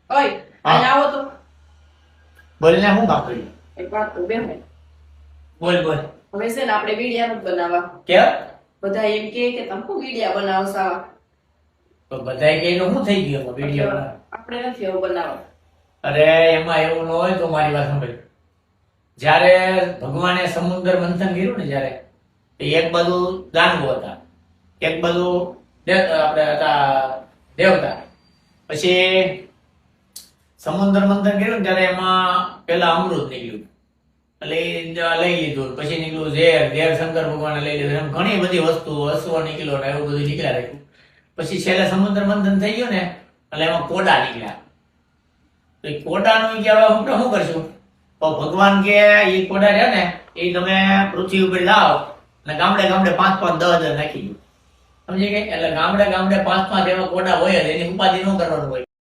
ઓય અહીંયા આવો તો બોલને હું કામ કર્યું? એક વાત તો બેહો. બોલ બોલ. હવે છે ને આપણે વિડિયા નથી બનાવવા. કે બધા એમ કે તમે શું વિડિયા બનાવશા? તો બધાય કે એનું શું થઈ ગયું વિડિયો? આપણે નથી એવું બનાવવા. અરે એમાં એવું ન હોય તો મારી વાત સાંભળ. જ્યારે ભગવાને સમુદ્ર મંથન કર્યું ને જ્યારે એક બાજુ દાનવો હતા, એક બાજુ આપણે હતા દેવતા. પછી સમુદ્ર મંથન કર્યું ને ત્યારે એમાં પેલા અમૃત નીકળ્યું એટલે લઈ લીધું. પછી નીકળ્યું ઝેર શંકર ભગવાને લઈ લીધું. એમ ઘણી બધી વસ્તુ અશ્વ નીકળ્યો ને એવું બધું નીકળ્યા રાખ્યું. પછી છેલ્લે સમુદ્ર મંથન થઈ ગયું ને એટલે એમાં કોડા નીકળ્યા. તો એ કોડાનું કે હવે આપણે શું કરશું? તો ભગવાન કે એ કોડા રહ્યા ને એ તમે પૃથ્વી ઉપર લાવો અને ગામડે ગામડે 5-5 10 નાખી દો. સમજી ગઈ? એટલે ગામડે ગામડે 5-5 એવા કોડા હોય જ, એની ઉપાધિ ન કરવાનું હોય.